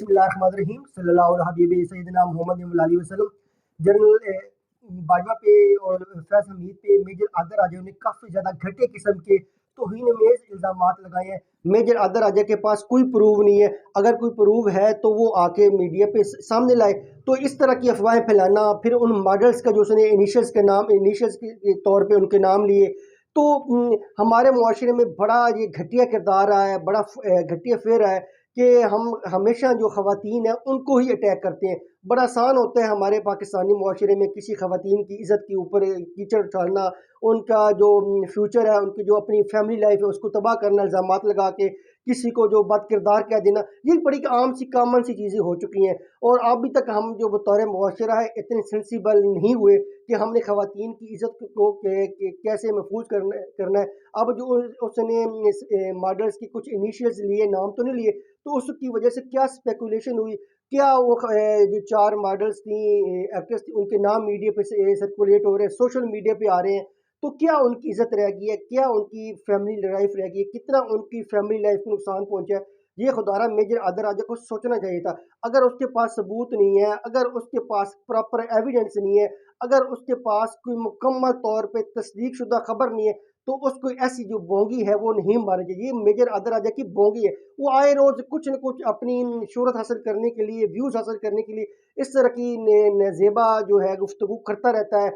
बिस्मिल्लाहिर्रहमानिर्रहीम सल्लल्लाहु अलैहि हबीबी सैयदना मोहम्मद अलैहि वसल्लम। जनरल बाजवा पे और फैज हमीद पे मेजर आदर राजा ने काफ़ी ज़्यादा घटिया किस्म के तौहीन मेज़ इल्ज़ामात लगाए हैं। मेजर आदर राजा के पास कोई प्रूव नहीं है, अगर कोई प्रूव है तो वो आके मीडिया पे सामने लाए। तो इस तरह की अफवाहें फैलाना, फिर उन मॉडल्स का जो उसने इनिशियल्स के तौर पे उनके नाम लिए, तो हमारे मुआशरे में बड़ा ये घटिया किरदार रहा है, बड़ा घटिया फेर रहा है कि हम हमेशा जो ख़वातीन हैं उनको ही अटैक करते हैं। बड़ा आसान होता है हमारे पाकिस्तानी मुआशरे में किसी ख़वातीन की इज़्ज़त के ऊपर कीचड़ उछालना, उनका जो फ्यूचर है, उनकी जो अपनी फैमिली लाइफ है उसको तबाह करना, इल्ज़ामात लगा के किसी को जो बद किरदार कह देना, ये बड़ी आम सी कॉमन सी चीज़ें हो चुकी हैं। और अभी तक हम जो बतौर मुआशरा है इतने सेंसिबल नहीं हुए कि हमने ख़वातीन की इज़्ज़त को कैसे महफूज करना है। अब जो उसने मॉडल्स की कुछ इनिशियल्स लिए, नाम तो नहीं लिए, तो उसकी वजह से क्या स्पेकुलेशन हुई, क्या वो जो 4 मॉडल्स थी, एक्ट्रेस थी, उनके नाम मीडिया पे सर्कुलेट हो रहे हैं, सोशल मीडिया पे आ रहे हैं, तो क्या उनकी इज़्ज़त रह गई है, क्या उनकी फैमिली लाइफ रह गई है, कितना उनकी फैमिली लाइफ को नुकसान पहुंचा है। ये खुदारा मेजर आदर राजा को सोचना चाहिए था। अगर उसके पास सबूत नहीं है, अगर उसके पास प्रॉपर एविडेंस नहीं है, अगर उसके पास कोई मुकम्मल तौर पे तस्दीक शुदा खबर नहीं है, तो उसको ऐसी जो बोंगी है वो नहीं मारनी चाहिए। ये मेजर आदर राजा की बोंगी है। वो आए रोज कुछ न कुछ अपनी शोहरत हासिल करने के लिए, व्यूज हासिल करने के लिए इस तरह की नज़ेबा जो है गुफ्तगू करता रहता है।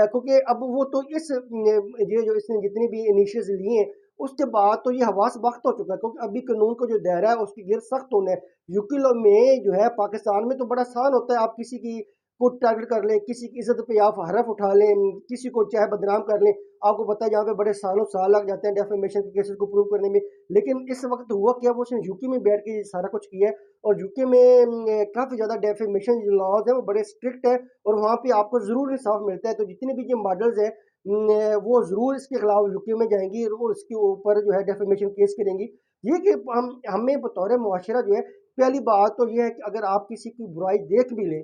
क्योंकि अब वो तो ये जो इसने जितनी भी इनिशियल्स लिए हैं उसके बाद तो ये हवास वक्त हो चुका है, क्योंकि अभी कानून को जो दायरा है उसकी गिर सख्त होना है। यूके में जो है, पाकिस्तान में तो बड़ा आसान होता है, आप किसी की को टारगेट कर लें, किसी की इज्जत पे आप हरफ उठा लें, किसी को चाहे बदनाम कर लें। आपको पता है यहाँ पे बड़े सालों साल लग जाते हैं डेफेमेशन के केसेस को प्रूव करने में। लेकिन इस वक्त हुआ क्या, वो उसने यूके में बैठ के सारा कुछ किया है। और यूके में काफ़ी ज़्यादा डेफेमेशन जो लॉज है वो बड़े स्ट्रिक्ट है, और वहाँ पे आपको ज़रूर इंसाफ मिलता है। तो जितने भी जो मॉडल्स हैं वो ज़रूर इसके खिलाफ यूके में जाएंगी और इसके ऊपर जो है डेफेमेशन केस करेंगी। ये कि हम हमें बतौर मुआशरा जो है, पहली बात तो ये है कि अगर आप किसी की बुराई देख भी लें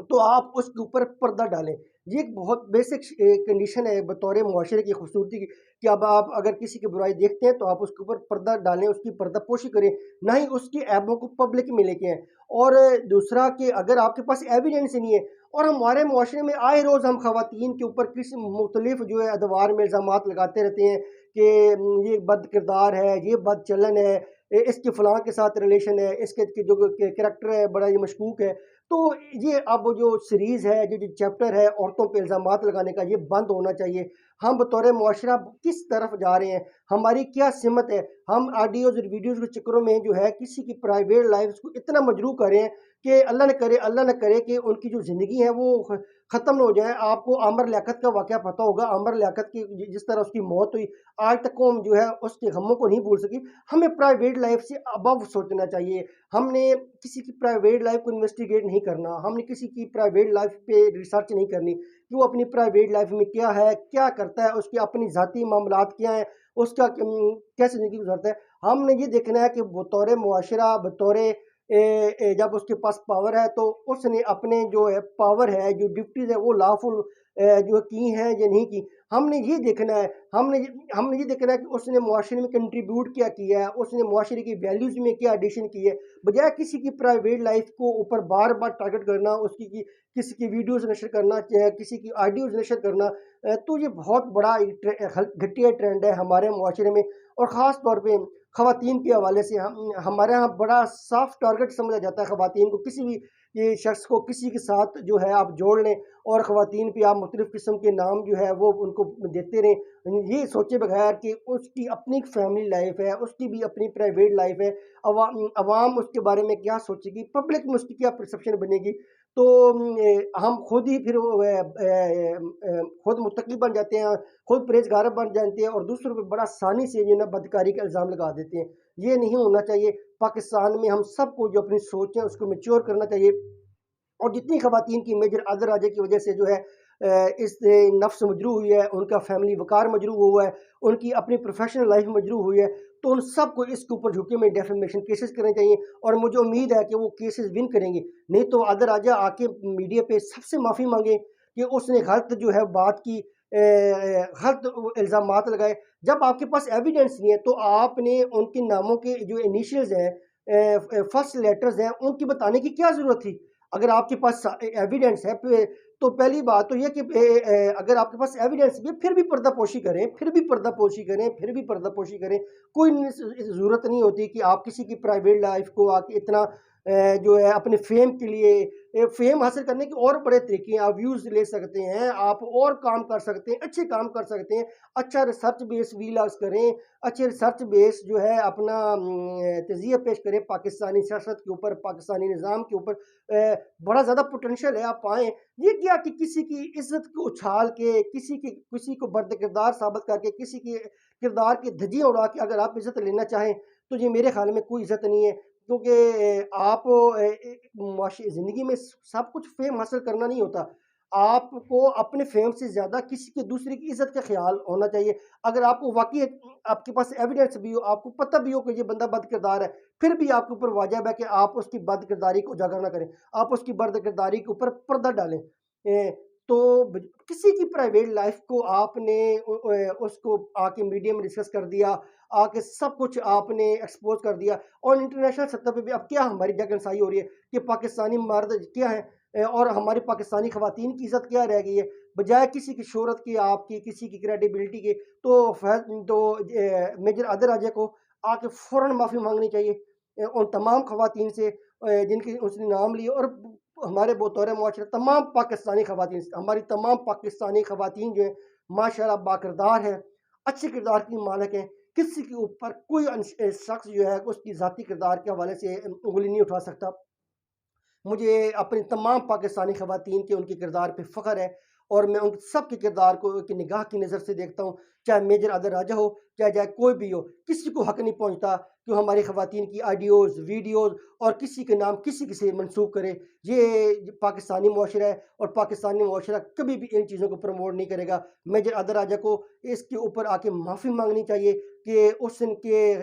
तो आप उसके ऊपर पर्दा डालें। ये एक बहुत बेसिक कंडीशन है बतौर मुआशरे की खूबसूरती की, कि अब आप अगर किसी की बुराई देखते हैं तो आप उसके ऊपर पर्दा डालें, उसकी पर्दापोशी करें, ना ही उसकी ऐबों को पब्लिक में लेके आएँ। और दूसरा कि अगर आपके पास एविडेंस ही नहीं है, और हमारे मुआशरे में आए रोज़ हम ख़वातीन के ऊपर किसी मुख्तलिफ जो है अदवार में इल्ज़ामात लगाते रहते हैं कि ये बद किरदार है, ये बद चलन है, इसके फ़लाँ के साथ रिलेशन है, इसके जो कैरेक्टर है बड़ा ये मशकूक है। तो ये अब जो सीरीज़ है, जो चैप्टर है औरतों पे इल्ज़ामात लगाने का, ये बंद होना चाहिए। हम बतौर मुआशरा किस तरफ जा रहे हैं, हमारी क्या सिमत है। हम ऑडियोज़ और वीडियोज़ के चक्करों में जो है किसी की प्राइवेट लाइफ़ को इतना मजरूह कर रहे हैं कि अल्लाह न करे कि उनकी जो ज़िंदगी है वो ख़त्म हो जाए। आपको आमिर लियाकत का वाक़या पता होगा। आमिर लियाकत की जिस तरह उसकी मौत हुई, आज तक कौम जो है उसके गमों को नहीं भूल सकी। हमें प्राइवेट लाइफ़ से अबव सोचना चाहिए। हमने किसी की प्राइवेट लाइफ को इन्वेस्टिगेट नहीं करना, हमने किसी की प्राइवेट लाइफ पे रिसर्च नहीं करनी कि वो अपनी प्राइवेट लाइफ में क्या है, क्या करता है, उसके अपनी ज़ाती मामलात क्या हैं, उसका कैसे ज़िंदगी गुजरता है। हमने ये देखना है कि बतौर मुआशरा, बतौर जब उसके पास पावर है तो उसने अपने जो है पावर है, जो ड्यूटीज़ है वो लॉफुल जो की हैं या नहीं की। हमने ये देखना है, हमने ये देखना है कि उसने मुआशरे में कंट्रीब्यूट क्या किया है, उसने मुआशरे की वैल्यूज़ में क्या एडिशन की है। बजाय किसी की प्राइवेट लाइफ को ऊपर बार बार टारगेट करना, किसी की वीडियोज़ नशर करना, किसी की ऑडियोज़ नशर करना, तो ये बहुत बड़ा घटिया ट्रेंड है हमारे मुआशरे में। और ख़ास तौर पे ख़वातीन के हवाले से हमारे यहाँ बड़ा साफ टारगेट समझा जाता है ख़वातीन को। किसी भी ये शख्स को किसी के साथ जो है आप जोड़ लें और ख़वातीन पे आप मुख्तलिफ़ किस्म के नाम जो है वो उनको देते रहें, ये सोचे बगैर कि उसकी अपनी फैमिली लाइफ है, उसकी भी अपनी प्राइवेट लाइफ है। अवाम उसके बारे में क्या सोचेगी, पब्लिक में उसकी क्या परसेप्शन बनेगी। तो हम खुद ही फिर खुद मुत्तकी बन जाते हैं, खुद परहेज़गार बन जाते हैं और दूसरों पे बड़ा आसानी से जो है ना बदकारी का इल्ज़ाम लगा देते हैं। ये नहीं होना चाहिए। पाकिस्तान में हम सबको जो अपनी सोच है उसको मैच्योर करना चाहिए। और जितनी ख़वातीन की मेजर आदर राजा की वजह से जो है इससे नफ्स मजरूह हुई है, उनका फैमिली वक़ार मजरूह हुआ है, उनकी अपनी प्रोफेशनल लाइफ मजरूह हुई है, तो उन सबको इसके ऊपर झुके में डेफेमेशन केसेस करने चाहिए। और मुझे उम्मीद है कि वो केसेस विन करेंगे। नहीं तो आदर राजा आके मीडिया पे सबसे माफ़ी मांगे कि उसने गलत जो है बात की, गलत इल्ज़ामात लगाए। जब आपके पास एविडेंस नहीं है तो आपने उनके नामों के जो इनिशियल्स हैं فرسٹ لیٹرز ہیں ان کی بتانے کی کیا ضرورت تھی؟ اگر آپ کے پاس ایویڈنس ہے تو پہلی بات تو یہ کہ اگر آپ کے پاس ایویڈنس بھی ہے پھر بھی پردہ پوشی کریں، پھر بھی پردہ پوشی کریں، پھر بھی پردہ پوشی کریں. کوئی ضرورت نہیں ہوتی کہ آپ کسی کی پرائیویٹ لائف کو آ کے اتنا جو ہے اپنے فیم کے لیے فیم حاصل کرنے کے اور بڑے طریقے ہیں. آپ ویوز لے سکتے ہیں، آپ اور کام کر سکتے ہیں، اچھے کام کر سکتے ہیں. اچھا ریسرچ بیس ویلاگز کریں، اچھے ریسرچ بیس جو ہے اپنا تجزیہ پیش کریں پاکستانی سیاست کے اوپر، پاکستانی نظام کے اوپر. بڑا زیادہ پوٹینشیل ہے، آپ پائیں. یہ کیا کہ کسی کی عزت کو اچھال کے، کسی کو برد کردار ثابت کر کے، کسی کی کردار کی دھجیاں اڑا کے اگر آپ عزت لینا چاہیں تو یہ میرے خیال میں کوئی عزت نہیں ہے. کیونکہ آپ معاشی زندگی میں سب کچھ فیم حاصل کرنا نہیں ہوتا. آپ کو اپنے فیم سے زیادہ کسی کے دوسرے کی عزت کا خیال ہونا چاہیے. اگر آپ کو واقعی آپ کے پاس ایویڈنس بھی ہو، آپ کو پتہ بھی ہو کہ یہ بندہ بد کردار ہے، پھر بھی آپ کے اوپر واجب ہے کہ آپ اس کی بد کرداری کو اجاگر نہ کریں، آپ اس کی بد کرداری کے اوپر پردہ ڈالیں. تو کسی کی پرائیویٹ لائف کو آپ نے اس کو آ کے میڈیا میں ڈسکس کر دیا، آ کے سب کچھ آپ نے ایکسپوز کر دیا. اور انٹرنیشنل سطح پہ بھی اب کیا ہماری جگ انسائی ہو رہی ہے کہ پاکستانی مرد کیا ہیں اور ہماری پاکستانی خواتین کی عزت کیا رہ گئی ہے. بجائے کسی کی شہرت کی، آپ کی کسی کی کریڈیبلٹی کے، تو میجر عادل راجہ کو آ کے فوراً معافی مانگنی چاہیے ان تمام خواتین سے جن کی اس نے نام لیے. اور ہمارے بطور معاشرہ تمام پاکستانی خواتین، ہماری تمام پاکستانی خواتین جو ہیں ماشاءاللہ باکردار ہیں، اچھے کردار کی مالک ہیں. کسی کے اوپر کوئی شخص جو ہے اس کی ذاتی کردار کے حوالے سے انگلی نہیں اٹھا سکتا. مجھے اپنی تمام پاکستانی خواتین کے ان کے کردار پہ فخر ہے، اور میں ان سب کے کردار کو ایک نگاہ کی نظر سے دیکھتا ہوں. چاہے میجر عادل راجہ ہو، چاہے کوئی بھی ہو، کسی کو حق نہیں پہنچتا کہ ہماری خواتین کی آڈیوز، ویڈیوز اور کسی کے نام کسی سے منسوب کرے. یہ پاکستانی معاشرہ ہے اور پاکستانی معاشرہ کبھی بھی ان چیزوں کو پروموٹ نہیں کرے گا. میجر عادل راجہ کو اس کے اوپر آ کے معافی مانگنی چاہیے کہ اس کے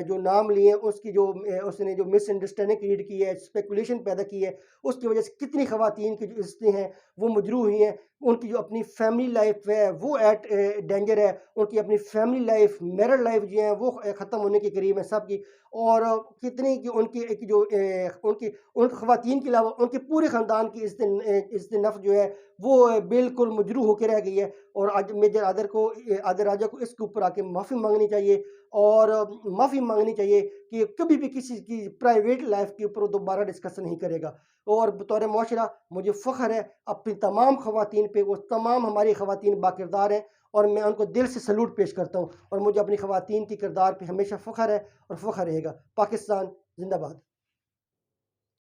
جو نام لیے، اس نے جو مس انڈرسٹینڈنگ کریٹ کی ہے، اسپیکولیشن پیدا کی ہے، اس کی وجہ سے کتنی خواتین کی جو عزتیں ہیں وہ مجروح ہوئی ہیں. ان کی جو اپنی فیملی لائف ہے وہ ایٹ ڈینجر ہے. ان کی اپنی فیملی لائف، میرڈ لائف جو ہیں وہ ختم ہونے کے قریب ہے سب کی. اور کتنی کہ ان کی جو ان خواتین کے علاوہ ان کے پورے خاندان کی عزت نفس جو ہے وہ بالکل مجروح ہو کے رہ گئی ہے. اور آج میجر عادل راجہ کو اس کے اوپر آ کے معافی مانگنی چاہیے، اور معافی مانگنی چاہیے کہ کبھی بھی کسی کی پرائیویٹ لائف کے اوپر دوبارہ ڈسکس نہیں کرے گا. اور بطور معاشرہ مجھے فخر ہے اپنی تمام خواتین پہ. وہ تمام ہماری خواتین باکردار ہیں اور میں ان کو دل سے سلوٹ پیش کرتا ہوں، اور مجھے اپنی خواتین کی کردار پہ ہمیشہ فخر ہے اور فخر رہے گا. پاکستان زندہ باد.